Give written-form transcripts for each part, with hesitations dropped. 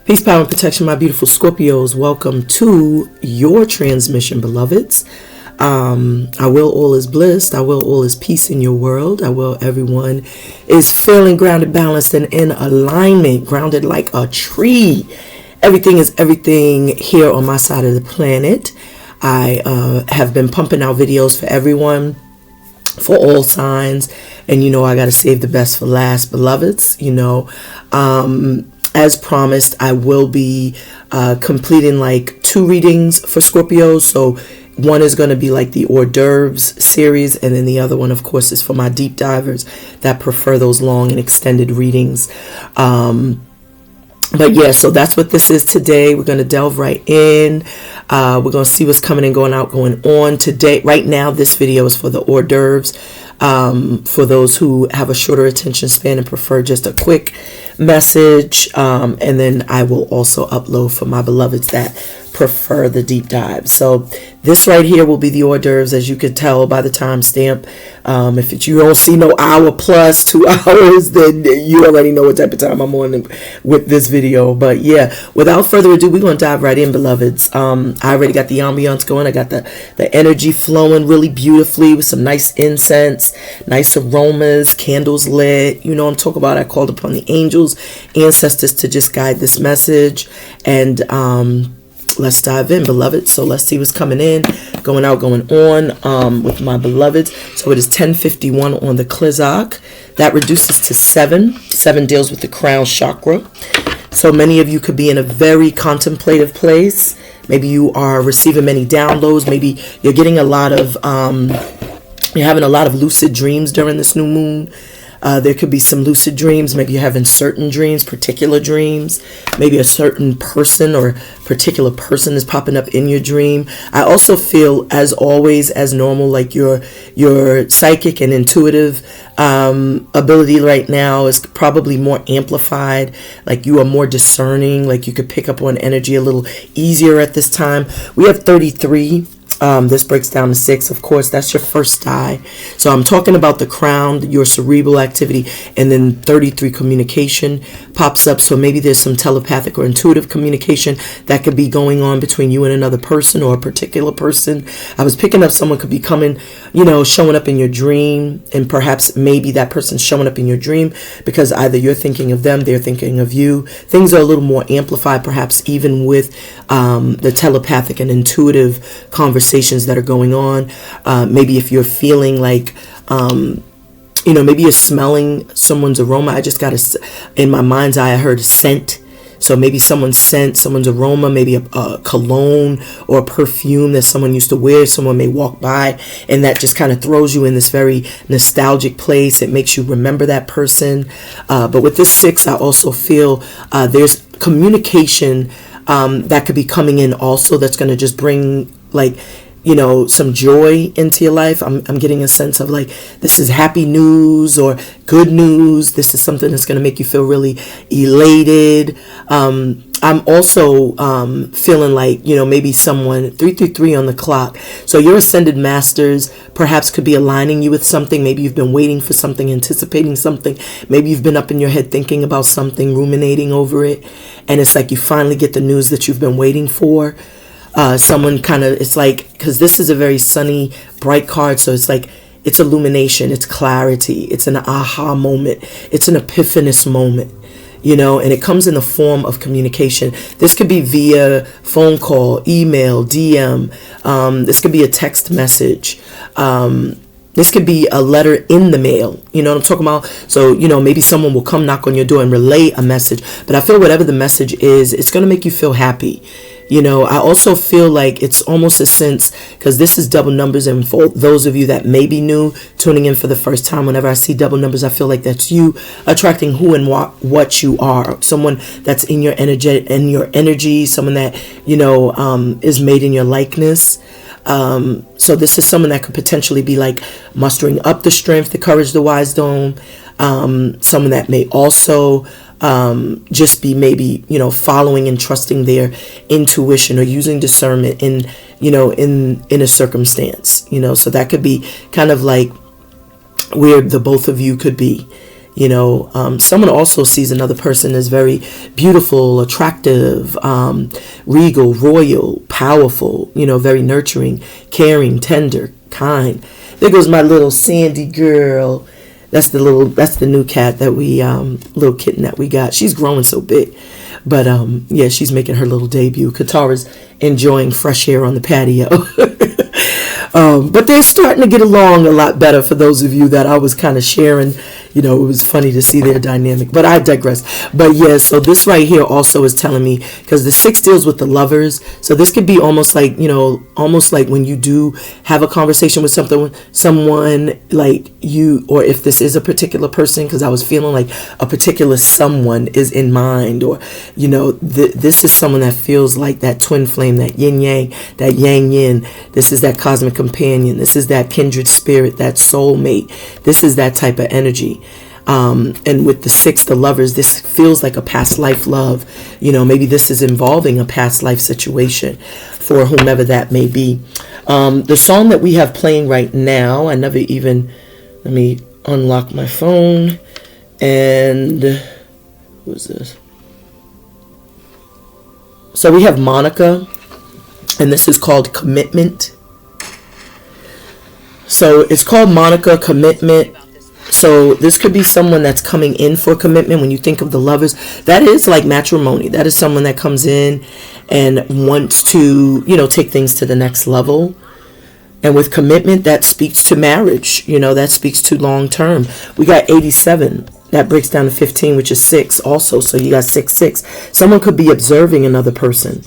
Peace, power, and protection, my beautiful Scorpios. Welcome to your transmission, beloveds. I will all is bliss. I will all is peace in your world. I will everyone is feeling grounded, balanced, and in alignment, grounded like a tree. Everything is everything here on my side of the planet. I have been pumping out videos for everyone, for all signs, and you know I got to save the best for last, beloveds. As promised, I will be completing like 2 readings for Scorpio. So one is going to be like the hors d'oeuvres series, and then the other one, of course, is for my deep divers that prefer those long and extended readings. But yeah, so that's what this is today. We're going to delve right in. We're going to see what's coming and going out, going on today. Right now, this video is for the hors d'oeuvres. For those who have a shorter attention span and prefer just a quick message. And then I will also upload for my beloveds that prefer the deep dive. So this right here will be the hors d'oeuvres, as you could tell by the timestamp. If you don't see no hour plus 2 hours, then you already know what type of time I'm on with this video. But yeah, without further ado, we're going to dive right in, beloveds. I already got the ambiance going. I got the energy flowing really beautifully with some nice incense, nice aromas, candles lit. You know what I'm talking about. I called upon the angels, ancestors to just guide this message. And let's dive in, beloved. So let's see what's coming in, going out, going on with my beloveds. So it is 10:51 on the Klizak. That reduces to 7. 7 deals with the crown chakra. So many of you could be in a very contemplative place. Maybe you are receiving many downloads. Maybe you're getting a lot of, you're having a lot of lucid dreams during this new moon. There could be some lucid dreams. Maybe you're having certain dreams, particular dreams. Maybe a certain person or particular person is popping up in your dream. I also feel, as always, as normal, like your psychic and intuitive ability right now is probably more amplified. Like you are more discerning. Like you could pick up on energy a little easier at this time. We have 33. This breaks down to 6. Of course, that's your first eye. So I'm talking about the crown, your cerebral activity, and then 33 communication pops up. So maybe there's some telepathic or intuitive communication that could be going on between you and another person or a particular person. I was picking up someone could be coming, showing up in your dream, and perhaps maybe that person's showing up in your dream because either you're thinking of them, they're thinking of you. Things are a little more amplified, perhaps even with the telepathic and intuitive conversations that are going on. Maybe if you're feeling like, maybe you're smelling someone's aroma. I just got in my mind's eye, I heard scent. So maybe someone's scent, someone's aroma, maybe a cologne or a perfume that someone used to wear. Someone may walk by and that just kind of throws you in this very nostalgic place. It makes you remember that person. But with this 6, I also feel there's communication that could be coming in also that's going to just bring some joy into your life. I'm getting a sense of like, this is happy news or good news. This is something that's going to make you feel really elated. I'm also feeling like, maybe someone, 333 on the clock. So your ascended masters perhaps could be aligning you with something. Maybe you've been waiting for something, anticipating something. Maybe you've been up in your head thinking about something, ruminating over it. And it's like you finally get the news that you've been waiting for. Someone kind of, it's like, because this is a very sunny, bright card. So it's like, it's illumination, it's clarity, it's an aha moment, it's an epiphanous moment, and it comes in the form of communication. This could be via phone call, email, DM. This could be a text message. This could be a letter in the mail. You know what I'm talking about? So, maybe someone will come knock on your door and relay a message. But I feel whatever the message is, it's going to make you feel happy. I also feel like it's almost a sense, because this is double numbers, and for those of you that may be new, tuning in for the first time, whenever I see double numbers, I feel like that's you attracting who and what you are. Someone that's in your energy, someone that, is made in your likeness. So this is someone that could potentially be like mustering up the strength, the courage, the wisdom. Someone that may also just be maybe, following and trusting their intuition or using discernment in a circumstance, so that could be kind of like where the both of you could be, You know, someone also sees another person as very beautiful, attractive, regal, royal, powerful, you know, very nurturing, caring, tender, kind. There goes my little Sandy girl. That's the new cat that we, little kitten that we got. She's growing so big. But, yeah, she's making her little debut. Katara's enjoying fresh air on the patio. But they're starting to get along a lot better for those of you that I was kind of sharing. You know, it was funny to see their dynamic, but I digress. But yeah, so this right here also is telling me, because the 6 deals with the lovers. So this could be almost like, you know, almost like when you do have a conversation with someone like you, or if this is a particular person, because I was feeling like a particular someone is in mind, or, you know, this is someone that feels like that twin flame, that yin yang, that yang yin. This is that cosmic companion. This is that kindred spirit, that soulmate. This is that type of energy. And with the 6, the lovers, this feels like a past life love. You know, maybe this is involving a past life situation for whomever that may be. The song that we have playing right now, let me unlock my phone. And who is this? So we have Monica, and this is called Commitment. So it's called Monica, Commitment. So this could be someone that's coming in for commitment. When you think of the lovers, that is like matrimony. That is someone that comes in and wants to, you know, take things to the next level. And with commitment, that speaks to marriage. You know, that speaks to long term. We got 87. That breaks down to 15, which is 6 also. So you got 6, 6. Someone could be observing another person.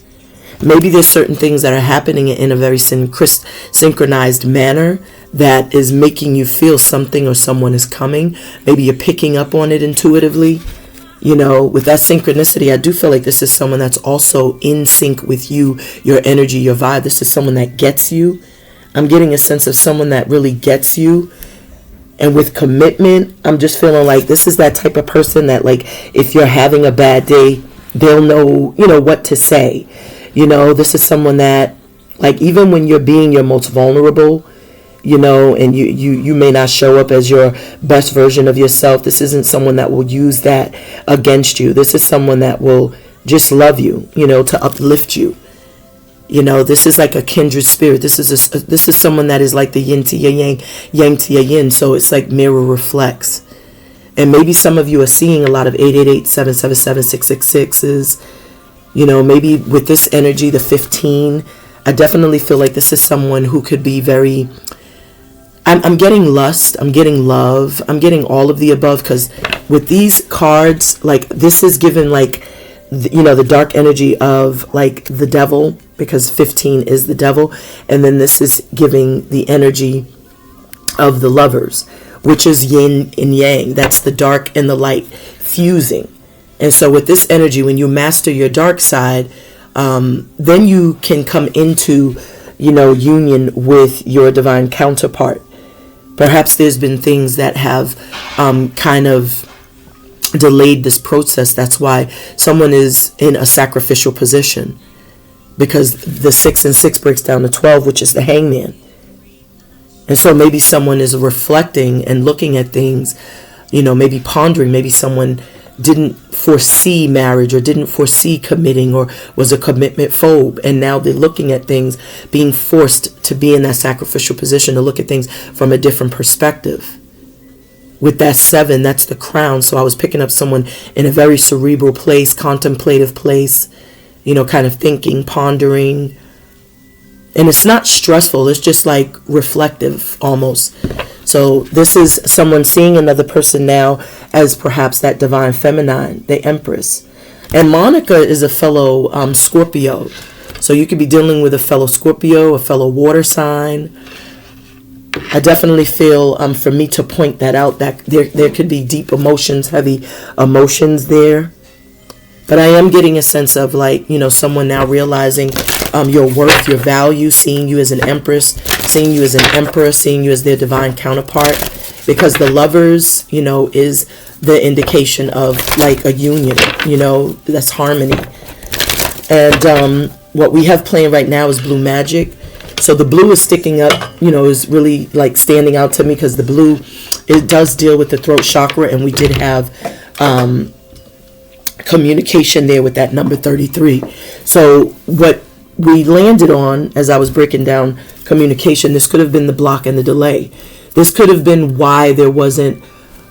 Maybe there's certain things that are happening in a very synchronized manner that is making you feel something or someone is coming. Maybe you're picking up on it intuitively. You know, with that synchronicity, I do feel like this is someone that's also in sync with you, your energy, your vibe. This is someone that gets you. I'm getting a sense of someone that really gets you. And with commitment, I'm just feeling like this is that type of person that, like, if you're having a bad day, they'll know, you know, what to say. You know, this is someone that, like, even when you're being your most vulnerable, you know, and you may not show up as your best version of yourself, this isn't someone that will use that against you. This is someone that will just love you, you know, to uplift you. You know, this is like a kindred spirit. This is someone that is like the yin to your yang, yang to your yin. So it's like mirror reflects. And maybe some of you are seeing a lot of 888, 777, 666s. You know, maybe with this energy, the 15, I definitely feel like this is someone who could be very, I'm getting lust, I'm getting love, I'm getting all of the above, because with these cards, like, this is given, like, you know, the dark energy of, like, the devil, because 15 is the devil, and then this is giving the energy of the lovers, which is yin and yang. That's the dark and the light fusing. And so with this energy, when you master your dark side, then you can come into, you know, union with your divine counterpart. Perhaps there's been things that have kind of delayed this process. That's why someone is in a sacrificial position, because the 6 and 6 breaks down to 12, which is the hangman. And so maybe someone is reflecting and looking at things, you know, maybe pondering. Maybe someone didn't foresee marriage or didn't foresee committing or was a commitment phobe, and now they're looking at things, being forced to be in that sacrificial position to look at things from a different perspective. With that 7, that's the crown. So I was picking up someone in a very cerebral place, contemplative place, you know, kind of thinking, pondering. And it's not stressful, it's just like reflective almost. So this is someone seeing another person now as perhaps that divine feminine, the Empress. And Monica is a fellow Scorpio. So you could be dealing with a fellow Scorpio, a fellow water sign. I definitely feel, for me to point that out, that there could be deep emotions, heavy emotions there. But I am getting a sense of, like, you know, someone now realizing your worth, your value, seeing you as an empress, seeing you as an emperor, seeing you as their divine counterpart. Because the lovers, you know, is the indication of, like, a union, you know, that's harmony. And what we have playing right now is Blue Magic. So the blue is sticking up, you know, is really, like, standing out to me, because the blue it does deal with the throat chakra, and we did have communication there with that number 33. So what we landed on, as I was breaking down communication, this could have been the block and the delay. This could have been why there wasn't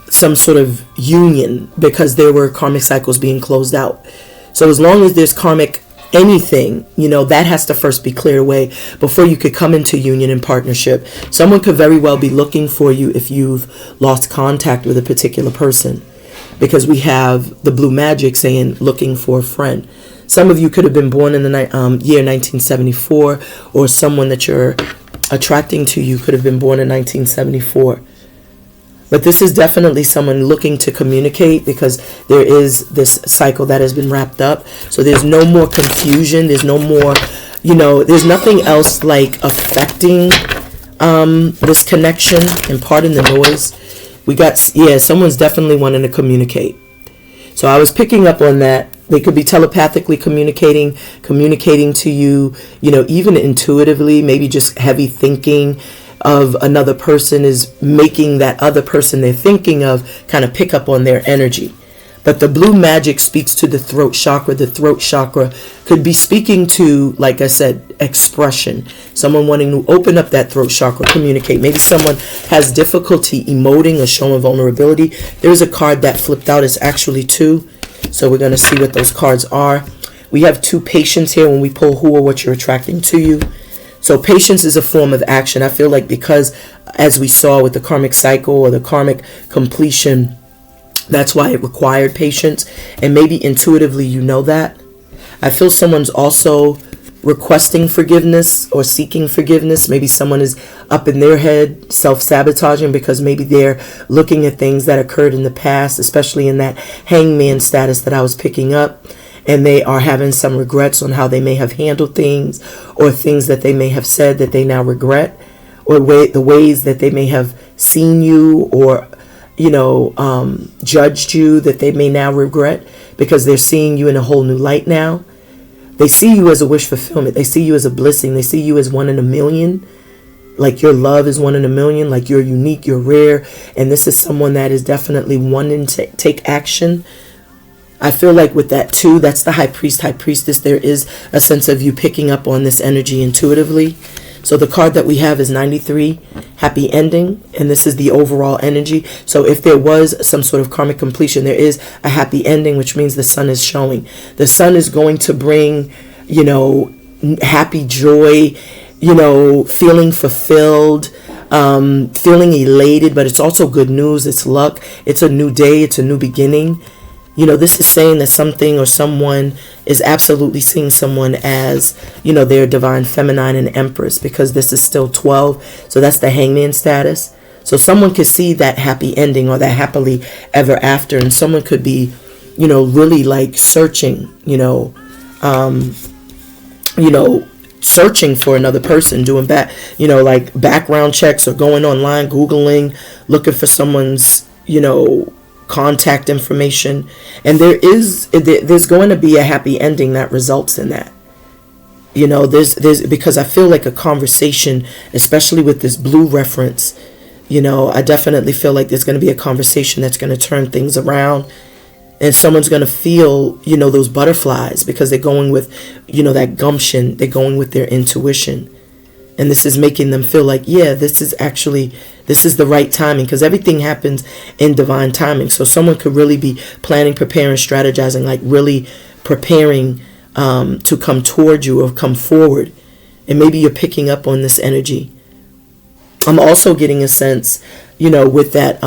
some sort of union, because there were karmic cycles being closed out. So as long as there's karmic anything, that has to first be cleared away before you could come into union and partnership. Someone could very well be looking for you if you've lost contact with a particular person, because we have the blue magic saying looking for a friend. Some of you could have been born in the year 1974, or someone that you're attracting to you could have been born in 1974. But this is definitely someone looking to communicate, because there is this cycle that has been wrapped up. So there's no more confusion. There's no more, there's nothing else like affecting this connection. And pardon the noise. We got, someone's definitely wanting to communicate. So I was picking up on that. They could be telepathically communicating to you, even intuitively, maybe just heavy thinking of another person is making that other person they're thinking of kind of pick up on their energy. But the blue magic speaks to the throat chakra. The throat chakra could be speaking to, like I said, expression. Someone wanting to open up that throat chakra, communicate. Maybe someone has difficulty emoting or showing vulnerability. There's a card that flipped out. It's actually 2. So we're going to see what those cards are. We have 2 patience here when we pull who or what you're attracting to you. So patience is a form of action. I feel like because, as we saw with the karmic cycle or the karmic completion, that's why it required patience. And maybe intuitively you know that. I feel someone's also requesting forgiveness or seeking forgiveness. Maybe someone is up in their head self-sabotaging, because maybe they're looking at things that occurred in the past, especially in that hangman status that I was picking up. And they are having some regrets on how they may have handled things, or things that they may have said that they now regret, or the ways that they may have seen you or, judged you that they may now regret, because they're seeing you in a whole new light now. They see you as a wish fulfillment. They see you as a blessing. They see you as one in a million. Like your love is one in a million. Like you're unique, you're rare. And this is someone that is definitely wanting to take action. I feel like with that too, that's the high priest, high priestess. There is a sense of you picking up on this energy intuitively. So the card that we have is 93, happy ending. And this is the overall energy. So if there was some sort of karmic completion, there is a happy ending, which means the sun is showing. The sun is going to bring, happy joy, feeling fulfilled, feeling elated. But it's also good news. It's luck. It's a new day. It's a new beginning. This is saying that something or someone is absolutely seeing someone as, their divine feminine and empress, because this is still 12. So that's the hangman status. So someone could see that happy ending or that happily ever after. And someone could be, really like searching, searching for another person, doing like background checks, or going online, Googling, looking for someone's, contact information. And there's going to be a happy ending that results in that. There's because I feel like a conversation, especially with this blue reference, I definitely feel like there's going to be a conversation that's going to turn things around, and someone's going to feel, those butterflies, because they're going with, that gumption, they're going with their intuition. And this is making them feel like, this is the right timing, because everything happens in divine timing. So someone could really be planning, preparing, strategizing, like really preparing to come toward you or come forward. And maybe you're picking up on this energy. I'm also getting a sense, with that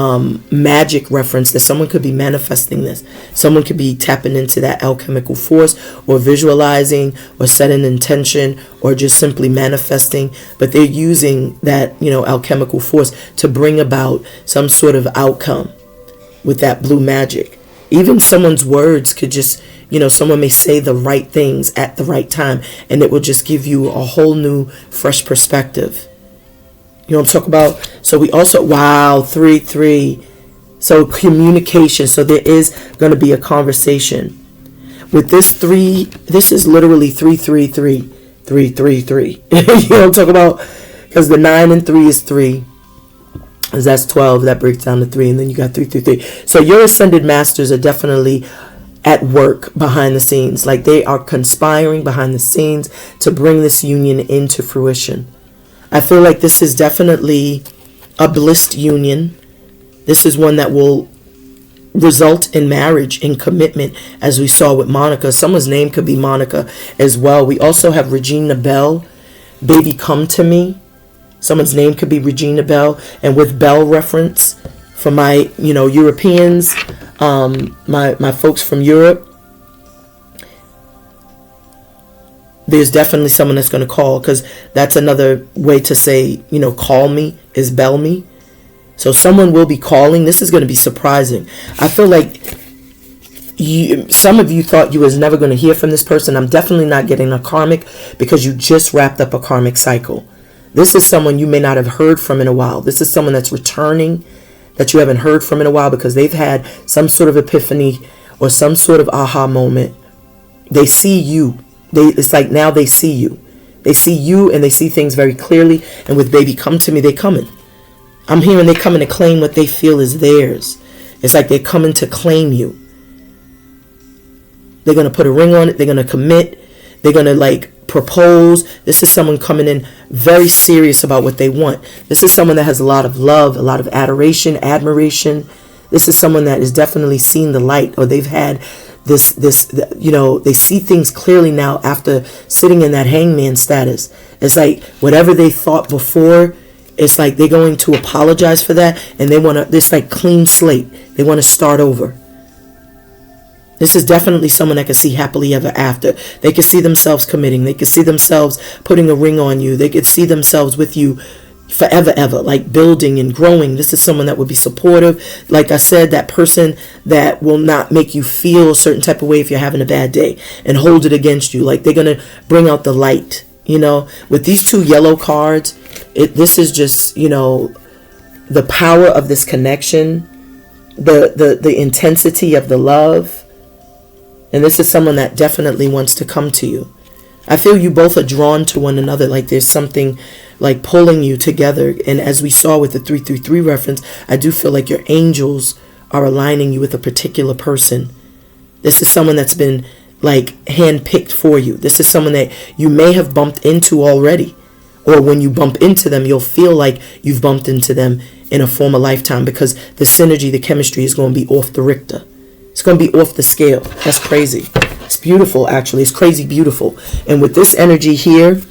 magic reference, that someone could be manifesting this. Someone could be tapping into that alchemical force, or visualizing, or setting intention, or just simply manifesting. But they're using that, alchemical force to bring about some sort of outcome with that blue magic. Even someone's words could just, someone may say the right things at the right time, and it will just give you a whole new, fresh perspective. You know what I'm talking about? So we also, 3-3. So communication. So there is going to be a conversation. With this 3, this is literally 3-3-3. 3-3-3. You know what I'm talking about? Because the 9 and 3 is 3. Because that's 12, that breaks down to 3, and then you got 3 through 3. So your ascended masters are definitely at work behind the scenes. Like they are conspiring behind the scenes to bring this union into fruition. I feel like this is definitely a blissed union. This is one that will result in marriage, in commitment, as we saw with Monica. Someone's name could be Monica as well. We also have Regina Bell, Baby Come to Me. Someone's name could be Regina Bell. And with Bell reference, for my, Europeans, my folks from Europe, there's definitely someone that's going to call, because that's another way to say, call me is bell me. So someone will be calling. This is going to be surprising. I feel like some of you thought you was never going to hear from this person. I'm definitely not getting a karmic, because you just wrapped up a karmic cycle. This is someone you may not have heard from in a while. This is someone that's returning, that you haven't heard from in a while, because they've had some sort of epiphany or some sort of aha moment. They see you. It's like now they see you. They see you and they see things very clearly. And with Baby Come to Me, they coming. I'm hearing they coming to claim what they feel is theirs. It's like they're coming to claim you. They're going to put a ring on it. They're going to commit. They're going to propose. This is someone coming in very serious about what they want. This is someone that has a lot of love, a lot of adoration, admiration. This is someone that has definitely seen the light, or they've had this, they see things clearly now after sitting in that hangman status. It's like whatever they thought before, it's like they're going to apologize for that, and they want to, this like clean slate. They want to start over. This is definitely someone that can see happily ever after. They can see themselves committing. They can see themselves putting a ring on you. They could see themselves with you forever, ever, like building and growing. This is someone that would be supportive. Like I said, that person that will not make you feel a certain type of way if you're having a bad day and hold it against you. Like they're going to bring out the light, With these 2 yellow cards, this is just, the power of this connection, the intensity of the love. And this is someone that definitely wants to come to you. I feel you both are drawn to one another. Like there's something like pulling you together. And as we saw with the 333 reference, I do feel like your angels are aligning you with a particular person. This is someone that's been handpicked for you. This is someone that you may have bumped into already. Or when you bump into them, you'll feel like you've bumped into them in a former lifetime, because the synergy, the chemistry is going to be off the Richter. It's going to be off the scale. That's crazy. It's beautiful, actually. It's crazy beautiful. And with this energy here,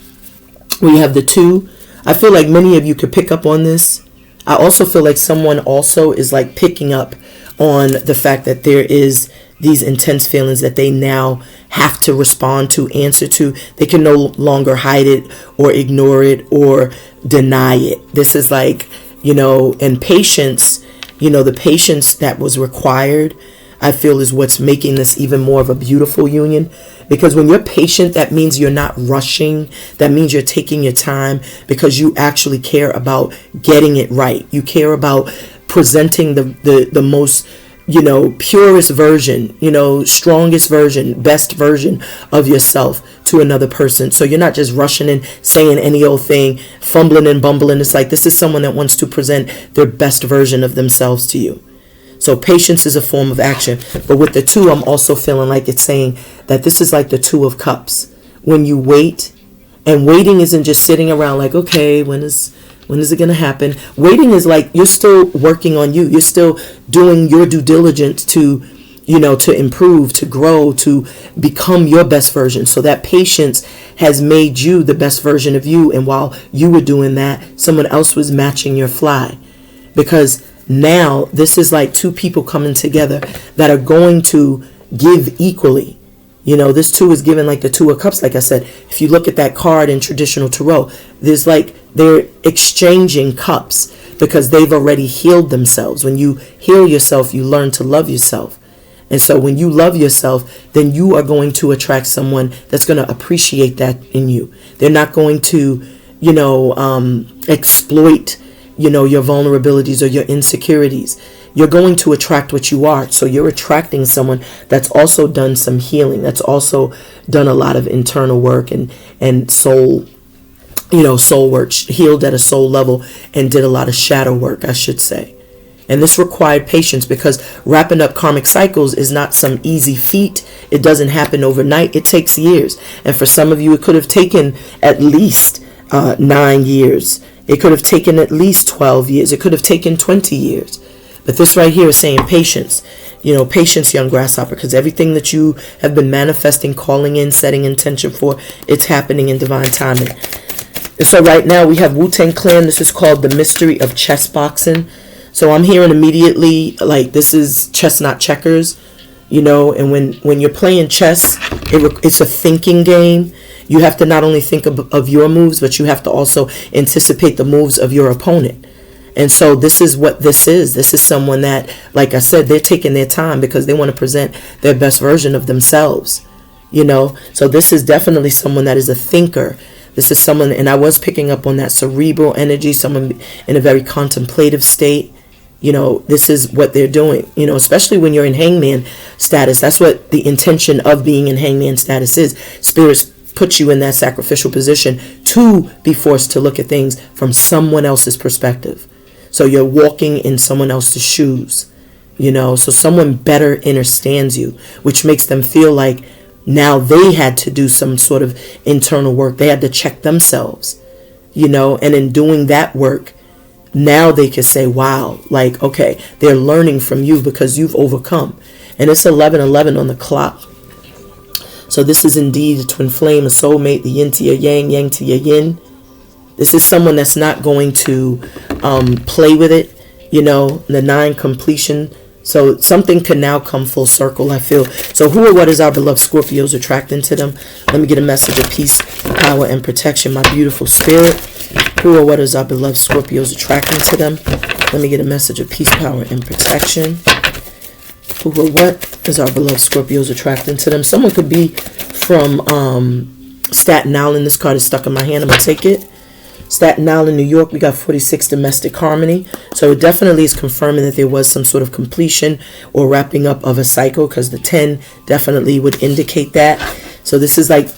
we have the 2. I feel like many of you could pick up on this. I also feel like someone also is picking up on the fact that there is these intense feelings that they now have to respond to, answer to. They can no longer hide it or ignore it or deny it. This is and patience, the patience that was required, I feel, is what's making this even more of a beautiful union. Because when you're patient, that means you're not rushing. That means you're taking your time, because you actually care about getting it right. You care about presenting the most, purest version, strongest version, best version of yourself to another person. So you're not just rushing and saying any old thing, fumbling and bumbling. It's like this is someone that wants to present their best version of themselves to you. So patience is a form of action. But with the 2, I'm also feeling like it's saying that this is like the 2 of Cups. When you wait, and waiting isn't just sitting around okay, when is it going to happen? Waiting is you're still working on you. You're still doing your due diligence to, to improve, to grow, to become your best version. So that patience has made you the best version of you. And while you were doing that, someone else was matching your fly. Because now this is 2 people coming together that are going to give equally. This 2 is given the 2 of Cups. Like I said, if you look at that card in traditional tarot, there's they're exchanging cups, because they've already healed themselves. When you heal yourself, you learn to love yourself. And so when you love yourself, then you are going to attract someone that's going to appreciate that in you. They're not going to, exploit your vulnerabilities or your insecurities. You're going to attract what you are. So you're attracting someone that's also done some healing, that's also done a lot of internal work and soul soul work, healed at a soul level, and did a lot of shadow work, I should say. And this required patience, because wrapping up karmic cycles is not some easy feat. It doesn't happen overnight. It takes years. And for some of you, it could have taken at least 9 years. It could have taken at least 12 years. It could have taken 20 years. But this right here is saying patience. Patience, young grasshopper, because everything that you have been manifesting, calling in, setting intention for, it's happening in divine timing. And so right now we have Wu-Tang Clan. This is called the mystery of chess boxing. So I'm hearing immediately, like, this is chess, not checkers, and when you're playing chess, it's a thinking game. You have to not only think of your moves, but you have to also anticipate the moves of your opponent. And so this is what this is. This is someone that, like I said, they're taking their time because they want to present their best version of themselves, So this is definitely someone that is a thinker. This is someone, and I was picking up on that cerebral energy, someone in a very contemplative state. This is what they're doing, especially when you're in hangman status. That's what the intention of being in hangman status is. Spirits put you in that sacrificial position to be forced to look at things from someone else's perspective. So you're walking in someone else's shoes, so someone better understands you, which makes them feel like now they had to do some sort of internal work. They had to check themselves, and in doing that work, now they can say, wow, like, okay, they're learning from you because you've overcome. And it's 11:11 on the clock. So this is indeed a twin flame, a soulmate, the yin to your yang, yang to your yin. This is someone that's not going to play with it, the 9 completion. So something can now come full circle, I feel. So who or what is our beloved Scorpios attracting to them? Let me get a message of peace, power, and protection, my beautiful spirit. Who or what is our beloved Scorpios attracting to them? Let me get a message of peace, power, and protection. Who or what is our beloved Scorpios attracting to them? Someone could be from Staten Island. This card is stuck in my hand. I'm going to take it. Staten Island, New York, we got 46 domestic harmony. So it definitely is confirming that there was some sort of completion or wrapping up of a cycle, because the 10 definitely would indicate that. So this is like,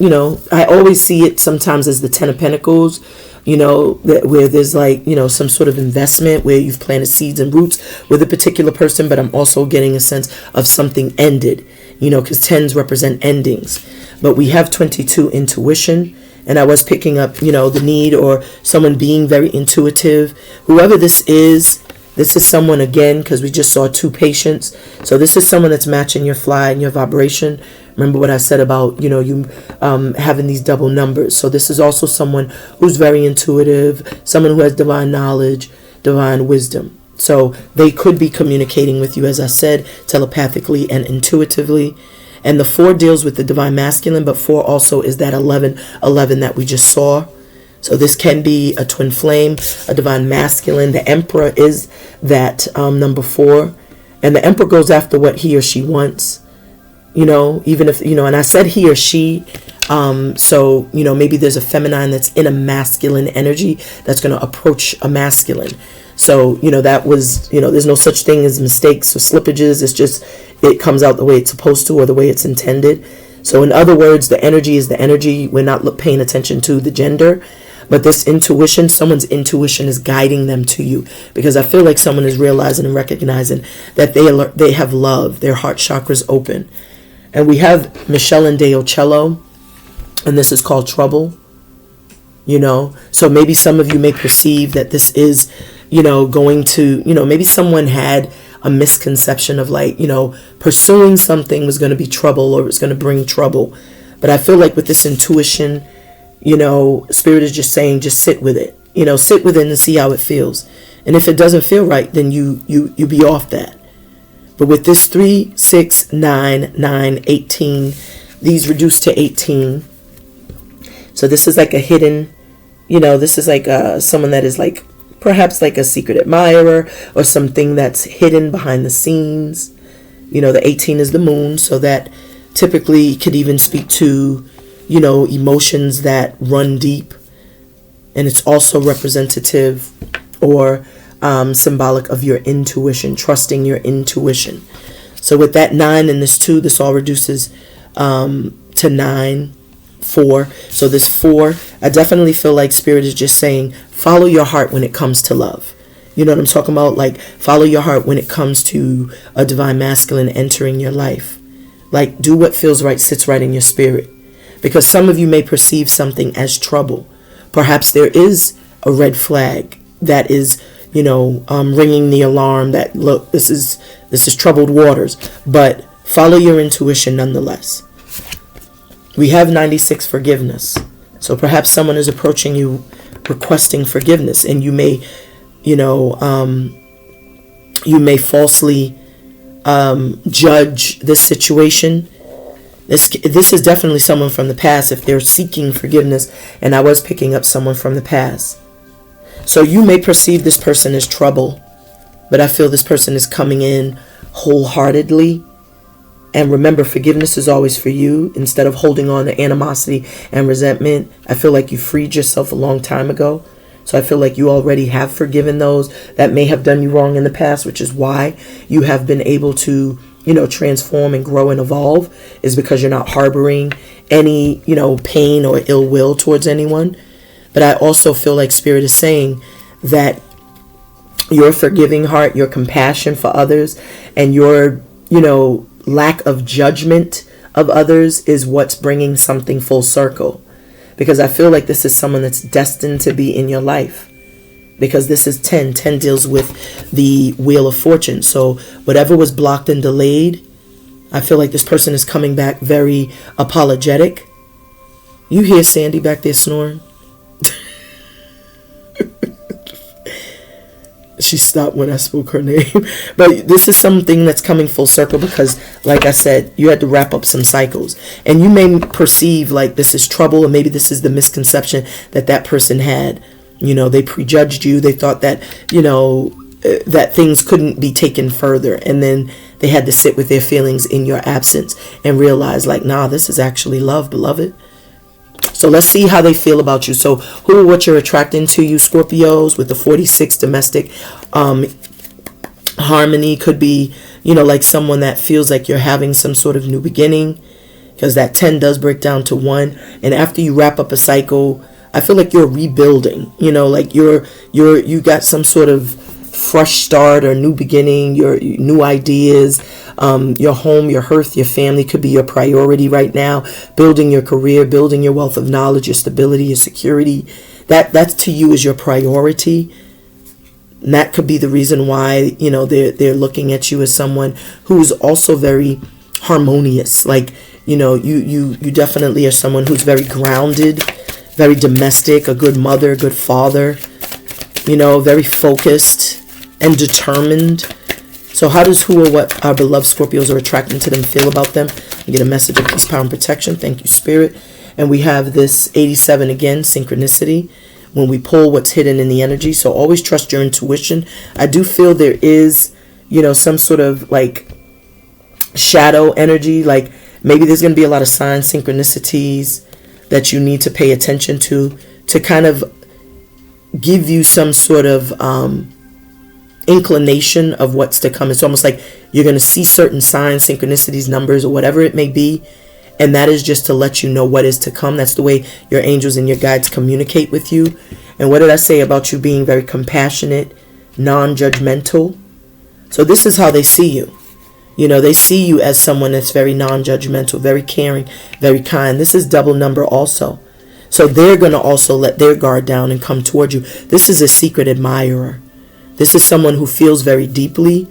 I always see it sometimes as the 10 of Pentacles, where there's like, some sort of investment where you've planted seeds and roots with a particular person, but I'm also getting a sense of something ended, because 10s represent endings. But we have 22 intuition. And I was picking up, the need, or someone being very intuitive. Whoever this is someone, again, because we just saw 2 patients. So this is someone that's matching your fly and your vibration. Remember what I said about, you having these double numbers. So this is also someone who's very intuitive, someone who has divine knowledge, divine wisdom. So they could be communicating with you, as I said, telepathically and intuitively. And the 4 deals with the divine masculine, but 4 also is that 11:11 that we just saw. So this can be a twin flame, a divine masculine. The emperor is that number 4. And the emperor goes after what he or she wants. Even if, and I said he or she. So, maybe there's a feminine that's in a masculine energy that's going to approach a masculine. So, that was, there's no such thing as mistakes or slippages. It's just, it comes out the way it's supposed to, or the way it's intended. So in other words, the energy is the energy. We're not paying attention to the gender, but this intuition, someone's intuition is guiding them to you, because I feel like someone is realizing and recognizing that they have love, their heart chakras open. And we have Michelle and Deocello, and this is called trouble. So maybe some of you may perceive that this is, going to, maybe someone had a misconception of like, pursuing something was going to be trouble, or it's going to bring trouble. But I feel like with this intuition, Spirit is just saying, just sit with it, sit with it and see how it feels. And if it doesn't feel right, then you be off that. But with this 3, 6, 9, 9, 18, these reduce to 18. So this is like a hidden, this is like someone that is like, perhaps like a secret admirer, or something that's hidden behind the scenes. The 18 is the moon, so that typically could even speak to, emotions that run deep. And it's also representative or symbolic of your intuition, trusting your intuition. So with that 9 and this 2, this all reduces to 9. 4. So this 4, I definitely feel like Spirit is just saying, follow your heart when it comes to love. You know what I'm talking about? Like, follow your heart when it comes to a divine masculine entering your life. Like, do what feels right, sits right in your spirit. Because some of you may perceive something as trouble. Perhaps there is a red flag that is, ringing the alarm that, look, this is troubled waters. But follow your intuition nonetheless. We have 96 forgiveness. So perhaps someone is approaching you requesting forgiveness, and you may falsely judge this situation. This is definitely someone from the past if they're seeking forgiveness, and I was picking up someone from the past. So you may perceive this person as trouble, but I feel this person is coming in wholeheartedly. And remember, forgiveness is always for you. Instead of holding on to animosity and resentment, I feel like you freed yourself a long time ago. So I feel like you already have forgiven those that may have done you wrong in the past, which is why you have been able to, transform and grow and evolve, is because you're not harboring any, pain or ill will towards anyone. But I also feel like Spirit is saying that your forgiving heart, your compassion for others, and your, lack of judgment of others is what's bringing something full circle. Because I feel like this is someone that's destined to be in your life. Because this is 10. 10 deals with the Wheel of Fortune. So whatever was blocked and delayed, I feel like this person is coming back very apologetic. You hear Sandy back there snoring? She stopped when I spoke her name. But this is something that's coming full circle because, like I said, you had to wrap up some cycles. And you may perceive like this is trouble, and maybe this is the misconception that person had. They prejudged you. They thought that, that things couldn't be taken further. And then they had to sit with their feelings in your absence and realize like, nah, this is actually love, beloved. So let's see how they feel about you. So who or what you're attracting to you, Scorpios, with the 46 domestic harmony could be, like someone that feels like you're having some sort of new beginning, because that 10 does break down to 1. And after you wrap up a cycle, I feel like you're rebuilding, like you got some sort of fresh start or new beginning, your new ideas. Your home, your hearth, your family could be your priority right now. Building your career, building your wealth of knowledge, your stability, your security. That to you is your priority. And that could be the reason why, they're looking at you as someone who's also very harmonious. Like, you definitely are someone who's very grounded, very domestic, a good mother, a good father, very focused and determined. So how does who or what our beloved Scorpios are attracting to them feel about them? You get a message of peace, power, and protection. Thank you, Spirit. And we have this 87 again, synchronicity, when we pull what's hidden in the energy. So always trust your intuition. I do feel there is, some sort of like shadow energy. Like maybe there's going to be a lot of signs, synchronicities that you need to pay attention to kind of give you some sort of inclination of what's to come. It's almost like you're going to see certain signs, synchronicities, numbers, or whatever it may be, and that is just to let you know what is to come. That's the way your angels and your guides communicate with you. And what did I say about you being very compassionate, non-judgmental? So this is how they see you. They see you as someone that's very non-judgmental, very caring, very kind. This is double number also. So they're going to also let their guard down and come toward you. This is a secret admirer. This is someone who feels very deeply,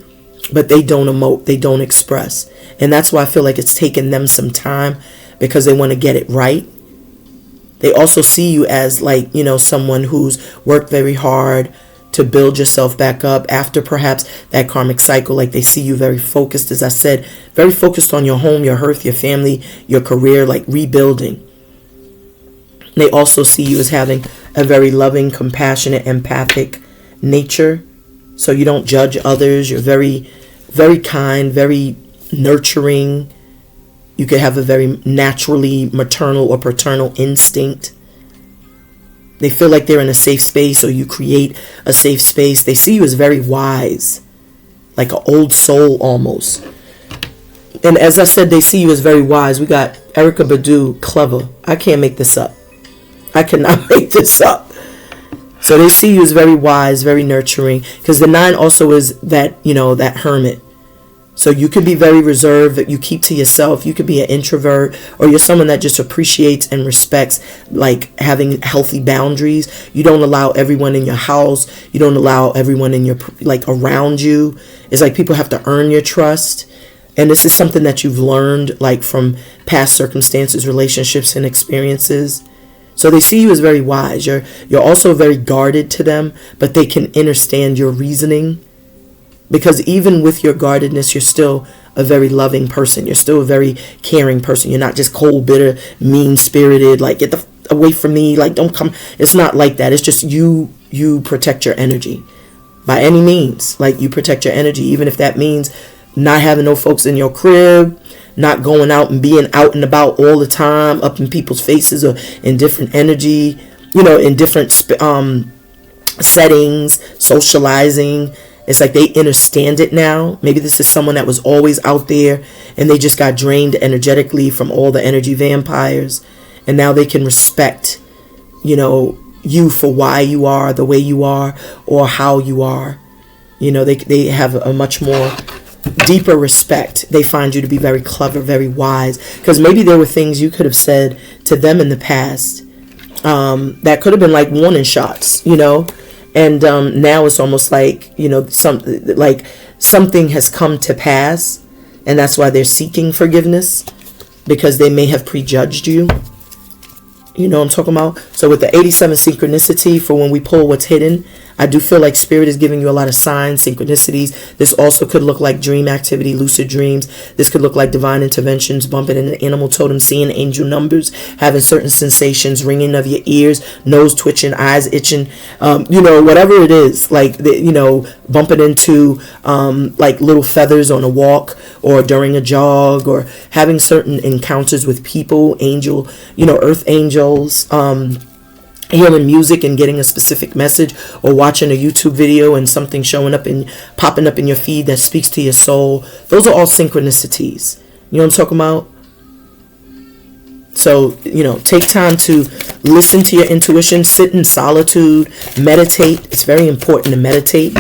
but they don't emote, they don't express. And that's why I feel like it's taken them some time, because they want to get it right. They also see you as like, someone who's worked very hard to build yourself back up after perhaps that karmic cycle. Like they see you very focused, as I said, very focused on your home, your hearth, your family, your career, like rebuilding. They also see you as having a very loving, compassionate, empathic nature. So you don't judge others. You're very, very kind, very nurturing. You could have a very naturally maternal or paternal instinct. They feel like they're in a safe space, or you create a safe space. They see you as very wise, like an old soul almost. And as I said, they see you as very wise. We got Erykah Badu, clever. I can't make this up. I cannot make this up. So they see you as very wise, very nurturing. Because the 9 also is that, you know, that hermit. So you could be very reserved, that you keep to yourself. You could be an introvert, or you're someone that just appreciates and respects, like, having healthy boundaries. You don't allow everyone in your house. You don't allow everyone in your, like, around you. It's like people have to earn your trust. And this is something that you've learned, like, from past circumstances, relationships, and experiences. So they see you as very wise. You're also very guarded to them, but they can understand your reasoning. Because even with your guardedness, you're still a very loving person. You're still a very caring person. You're not just cold, bitter, mean-spirited, like, get the away from me, like, don't come. It's not like that. It's just you protect your energy by any means. Like, you protect your energy, even if that means not having no folks in your crib, not going out and being out and about all the time, up in people's faces, or in different energy, you know, in different settings, socializing. It's like they understand it now. Maybe this is someone that was always out there and they just got drained energetically from all the energy vampires. And now they can respect, you know, you for why you are the way you are, or how you are. You know, they have a much more deeper respect. They find you to be very clever, very wise, because maybe there were things you could have said to them in the past that could have been like warning shots, you know. And now it's almost like, you know, something has come to pass, and that's why they're seeking forgiveness, because they may have prejudged you. You know what I'm talking about? So with the 87 synchronicity, for when we pull what's hidden, I do feel like Spirit is giving you a lot of signs, synchronicities. This also could look like dream activity, lucid dreams. This could look like divine interventions, bumping into an animal totem, seeing angel numbers, having certain sensations, ringing of your ears, nose twitching, eyes itching, you know, whatever it is, like, you know, bumping into like little feathers on a walk or during a jog, or having certain encounters with people, angel, you know, earth angels, hearing music and getting a specific message, or watching a YouTube video and something showing up and popping up in your feed that speaks to your soul. Those are all synchronicities. You know what I'm talking about? So, you know, take time to listen to your intuition, sit in solitude, meditate. It's very important to meditate.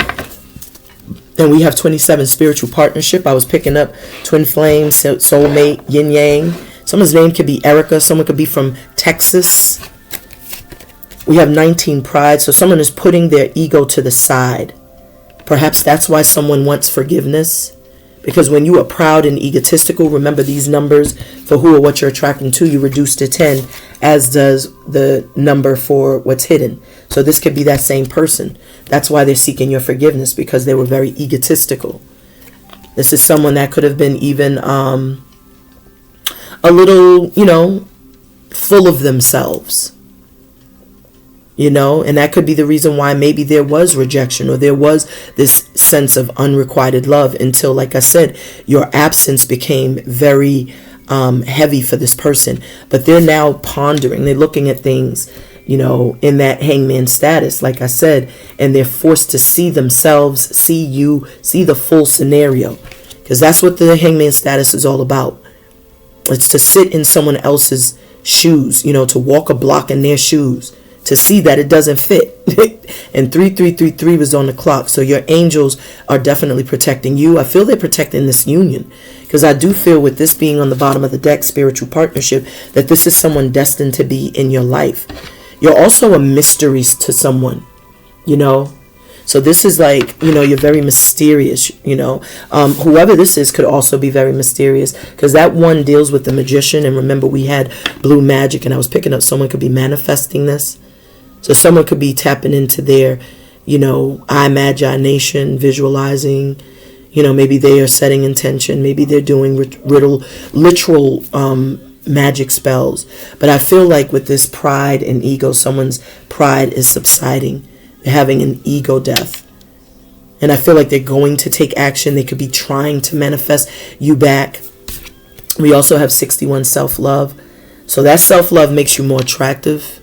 Then we have 27 spiritual partnership. I was picking up twin flames, soulmate, yin yang. Someone's name could be Erica. Someone could be from Texas. We have 19 pride, so someone is putting their ego to the side. Perhaps that's why someone wants forgiveness. Because when you are proud and egotistical, remember these numbers for who or what you're attracting to, you reduce to 10, as does the number for what's hidden. So this could be that same person. That's why they're seeking your forgiveness, because they were very egotistical. This is someone that could have been even a little, you know, full of themselves. You know, and that could be the reason why maybe there was rejection, or there was this sense of unrequited love, until, like I said, your absence became very heavy for this person. But they're now pondering, they're looking at things, you know, in that hangman status, like I said, and they're forced to see themselves, see you, see the full scenario, because that's what the hangman status is all about. It's to sit in someone else's shoes, you know, to walk a block in their shoes, to see that it doesn't fit. And 3333 was on the clock. So your angels are definitely protecting you. I feel they're protecting this union, because I do feel, with this being on the bottom of the deck, spiritual partnership, that this is someone destined to be in your life. You're also a mystery to someone, you know. So this is like, you know, you're very mysterious, you know. Whoever this is could also be very mysterious, because that one deals with the magician. And remember, we had blue magic, and I was picking up someone could be manifesting this. So someone could be tapping into their, you know, imagination, visualizing, you know, maybe they are setting intention. Maybe they're doing literal magic spells. But I feel like with this pride and ego, someone's pride is subsiding. They're having an ego death. And I feel like they're going to take action. They could be trying to manifest you back. We also have 61 self-love. So that self-love makes you more attractive.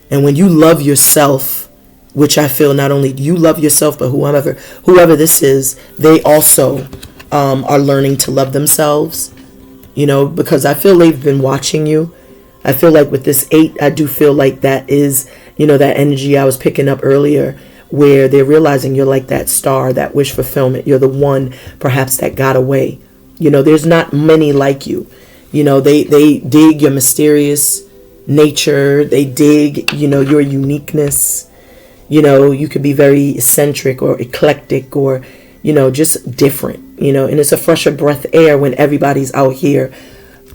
And when you love yourself, which I feel not only you love yourself, but whoever this is, they also are learning to love themselves. you know, because I feel they've been watching you. I feel like with this 8, I do feel like that is, you know, that energy I was picking up earlier, where they're realizing you're like that star, that wish fulfillment. You're the one perhaps that got away. You know, there's not many like you. You know, they dig your mysterious nature. They dig, you know, your uniqueness. You know, you could be very eccentric or eclectic or, you know, just different, you know, and it's a fresher breath air when everybody's out here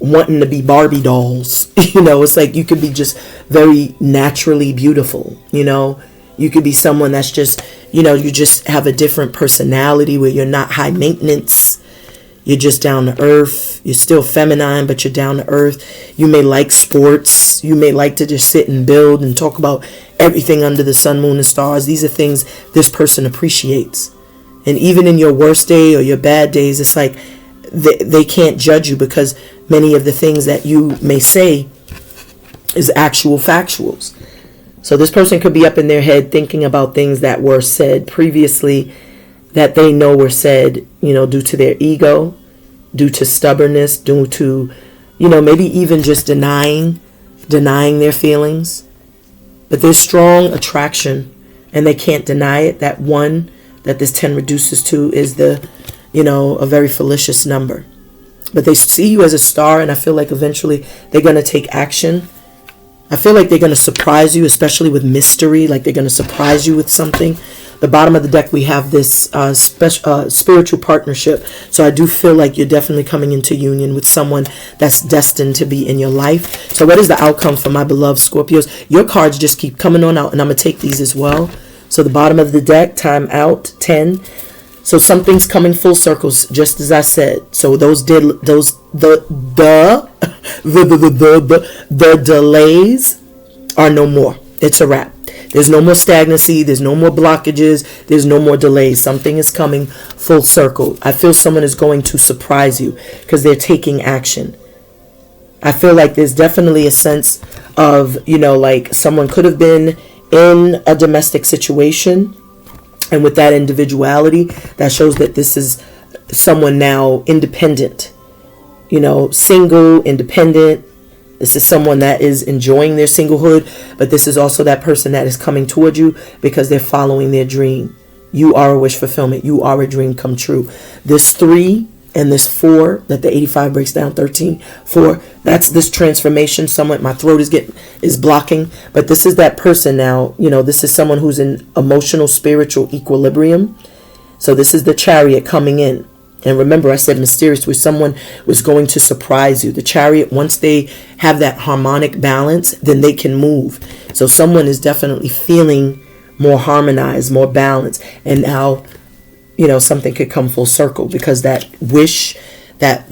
wanting to be Barbie dolls. You know, it's like you could be just very naturally beautiful. You know, you could be someone that's just, you know, you just have a different personality where you're not high maintenance. You're just down to earth. You're still feminine, but you're down to earth. You may like sports. You may like to just sit and build and talk about everything under the sun, moon, and stars. These are things this person appreciates. And even in your worst day or your bad days, it's like they can't judge you, because many of the things that you may say is actual factuals. So this person could be up in their head thinking about things that were said previously that they know were said, you know, due to their ego, due to stubbornness, due to, you know, maybe even just denying their feelings. But there's strong attraction and they can't deny it. That 1 that this 10 reduces to is the, you know, a very fallacious number. But they see you as a star, and I feel like eventually they're going to take action. I feel like they're going to surprise you, especially with mystery, like they're going to surprise you with something. The bottom of the deck, we have this spiritual partnership. So I do feel like you're definitely coming into union with someone that's destined to be in your life. So what is the outcome for my beloved Scorpios? Your cards just keep coming on out, and I'm going to take these as well. So the bottom of the deck, time out, 10. So something's coming full circles, just as I said. So the delays are no more. It's a wrap. There's no more stagnancy. There's no more blockages. There's no more delays. Something is coming full circle. I feel someone is going to surprise you because they're taking action. I feel like there's definitely a sense of, you know, like someone could have been in a domestic situation, and with that individuality, that shows that this is someone now independent, you know, single, independent. This is someone that is enjoying their singlehood, but this is also that person that is coming toward you because they're following their dream. You are a wish fulfillment. You are a dream come true. This 3 and this 4 that the 85 breaks down, 13, 4, that's this transformation. Someone, my throat is blocking, but this is that person now. You know, this is someone who's in emotional, spiritual equilibrium. So this is the Chariot coming in. And remember, I said mysterious, where someone was going to surprise you. The Chariot, once they have that harmonic balance, then they can move. So someone is definitely feeling more harmonized, more balanced. And now, you know, something could come full circle, because that wish, that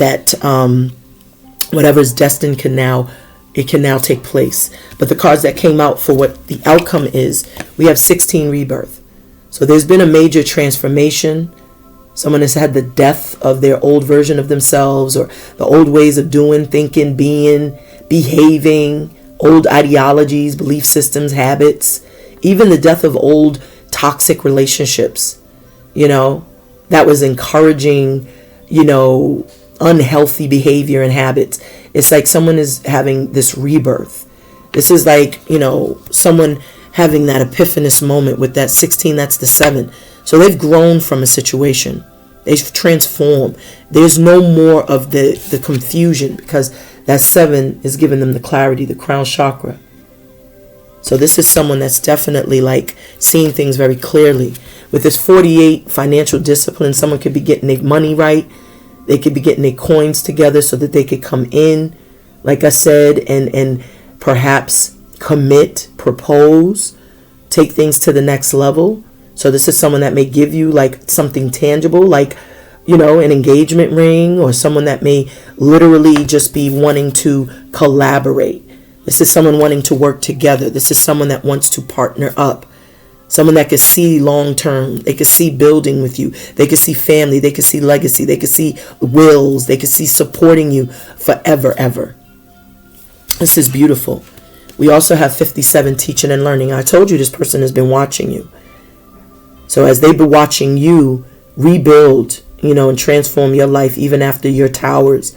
whatever is destined can now take place. But the cards that came out for what the outcome is, we have 16 rebirth. So there's been a major transformation. Someone has had the death of their old version of themselves, or the old ways of doing, thinking, being, behaving, old ideologies, belief systems, habits, even the death of old toxic relationships, you know, that was encouraging, you know, unhealthy behavior and habits. It's like someone is having this rebirth. This is like, you know, someone having that epiphanous moment with that 16, that's the 7. So they've grown from a situation. They've transformed. There's no more of the confusion, because that 7 is giving them the clarity, the crown chakra. So this is someone that's definitely like seeing things very clearly. With this 48, financial discipline, someone could be getting their money right. They could be getting their coins together so that they could come in, like I said, and perhaps commit, propose, take things to the next level. So this is someone that may give you like something tangible, like, you know, an engagement ring, or someone that may literally just be wanting to collaborate. This is someone wanting to work together. This is someone that wants to partner up. Someone that could see long term. They could see building with you. They could see family. They could see legacy. They could see wills. They could see supporting you forever, ever. This is beautiful. We also have 57, teaching and learning. I told you this person has been watching you. So as they've been watching you rebuild, you know, and transform your life, even after your towers,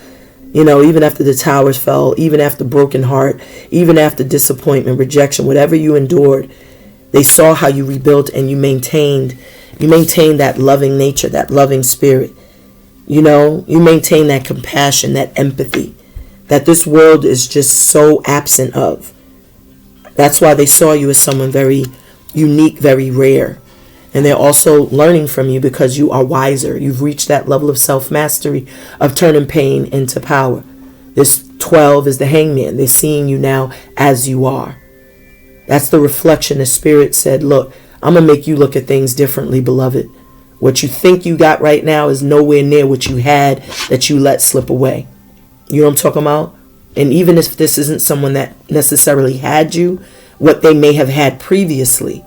You know, even after the towers fell, even after broken heart, even after disappointment, rejection, whatever you endured, they saw how you rebuilt and you maintained that loving nature, that loving spirit. You know, you maintain that compassion, that empathy that this world is just so absent of. That's why they saw you as someone very unique, very rare. And they're also learning from you because you are wiser. You've reached that level of self-mastery of turning pain into power. This 12 is the hangman. They're seeing you now as you are. That's the reflection. The spirit said, look, I'm going to make you look at things differently, beloved. What you think you got right now is nowhere near what you had that you let slip away. You know what I'm talking about? And even if this isn't someone that necessarily had you, what they may have had previously,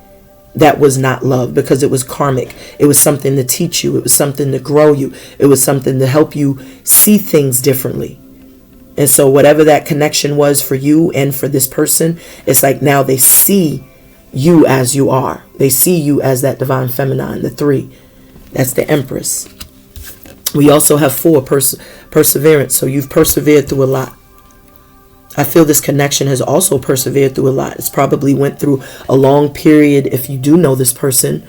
that was not love, because it was karmic. It was something to teach you. It was something to grow you. It was something to help you see things differently. And so whatever that connection was for you and for this person, it's like now they see you as you are. They see you as that divine feminine, the 3. That's the Empress. We also have 4, perseverance. So you've persevered through a lot. I feel this connection has also persevered through a lot. It's probably went through a long period if you do know this person,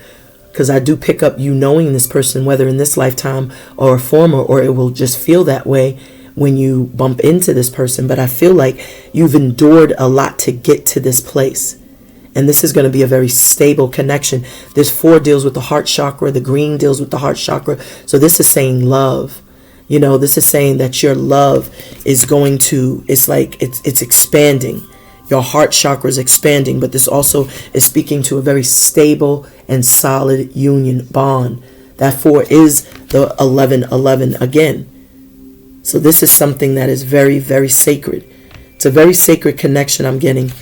because I do pick up you knowing this person, whether in this lifetime or a former, or it will just feel that way when you bump into this person. But I feel like you've endured a lot to get to this place. And this is going to be a very stable connection. This 4 deals with the heart chakra. The green deals with the heart chakra. So this is saying love. You know, this is saying that your love is going to, it's like it's expanding. Your heart chakra is expanding, but this also is speaking to a very stable and solid union bond. That 4 is the 11-11 again. So this is something that is very, very sacred. It's a very sacred connection I'm getting.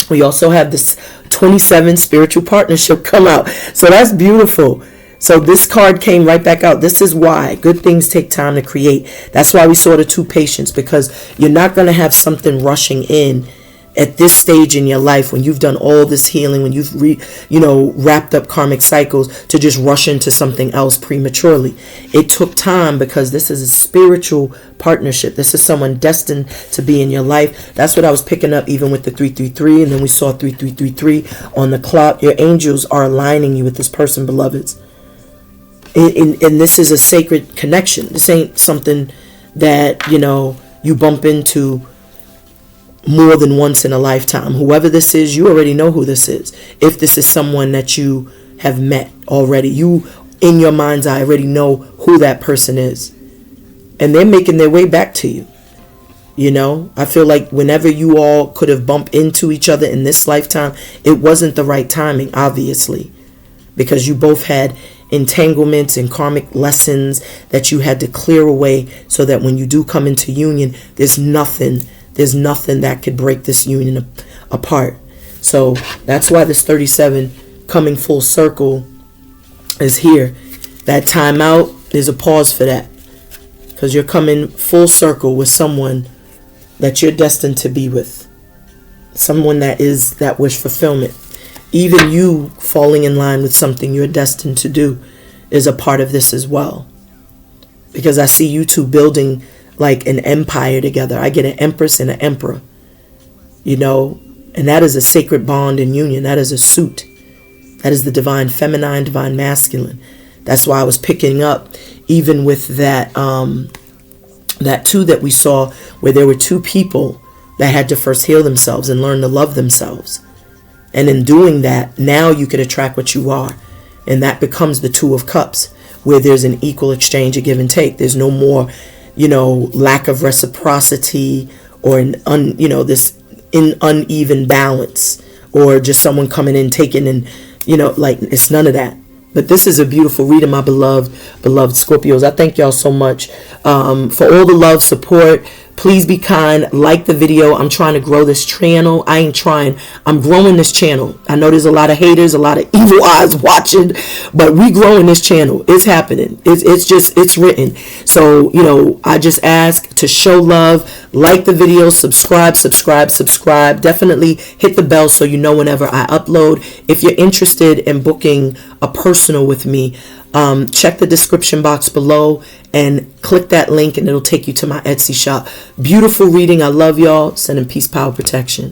We also have this 27 spiritual partnership come out. So that's beautiful. So this card came right back out. This is why good things take time to create. That's why we saw the 2 patience, because you're not going to have something rushing in at this stage in your life when you've done all this healing, when you've wrapped up karmic cycles, to just rush into something else prematurely. It took time because this is a spiritual partnership. This is someone destined to be in your life. That's what I was picking up even with the 333, and then we saw 3333 on the clock. Your angels are aligning you with this person, beloveds. And this is a sacred connection. This ain't something that, you bump into more than once in a lifetime. Whoever this is, you already know who this is. If this is someone that you have met already, you, in your mind's eye, already know who that person is. And they're making their way back to you. I feel like whenever you all could have bumped into each other in this lifetime, it wasn't the right timing, obviously, because you both had entanglements and karmic lessons that you had to clear away, so that when you do come into union, there's nothing that could break this union apart. So that's why this 37 coming full circle is here. That time out, there's a pause for that, because you're coming full circle with someone that you're destined to be with, someone that is that wish fulfillment. Even you falling in line with something you're destined to do is a part of this as well. Because I see you 2 building like an empire together. I get an empress and an emperor, and that is a sacred bond and union. That is a suit. That is the divine feminine, divine masculine. That's why I was picking up even with that 2 that we saw, where there were 2 people that had to first heal themselves and learn to love themselves. And in doing that, now you can attract what you are. And that becomes the 2 of Cups, where there's an equal exchange, a give and take. There's no more, lack of reciprocity or this uneven balance, or just someone coming in, taking, and, it's none of that. But this is a beautiful reading, my beloved Scorpios. I thank y'all so much for all the love, support. Please be kind. Like the video. I'm trying to grow this channel. I ain't trying. I'm growing this channel. I know there's a lot of haters, a lot of evil eyes watching, but we growing this channel. It's happening. It's written. So, I just ask to show love, Like the video, subscribe. Definitely hit the bell so you know whenever I upload. If you're interested in booking a personal with me, check the description box below and click that link and it'll take you to my Etsy shop. Beautiful reading. I love y'all. Sending peace, power, protection.